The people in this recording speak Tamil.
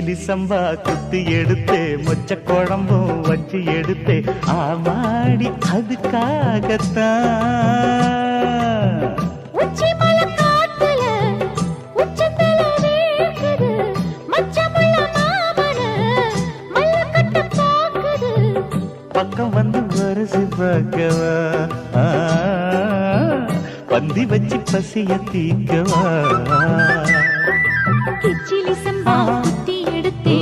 கிச்சிலி சம்பா குத்தி எடுத்தே மொச்ச குழம்பும் வச்சு எடுத்தே ஆமாடி அதுக்காகத்தான் உச்சி மலை காத்துல உச்சந்தல வேர்க்குது மச்சமுள்ள மாமன மல்லக்கட்ட பாக்குது பக்கம் வந்து வருசி பார்க்கவா பந்தி வச்சு பசிய தீக்கவா கிச்சிலி சம்பா குத்தி எடுத்தே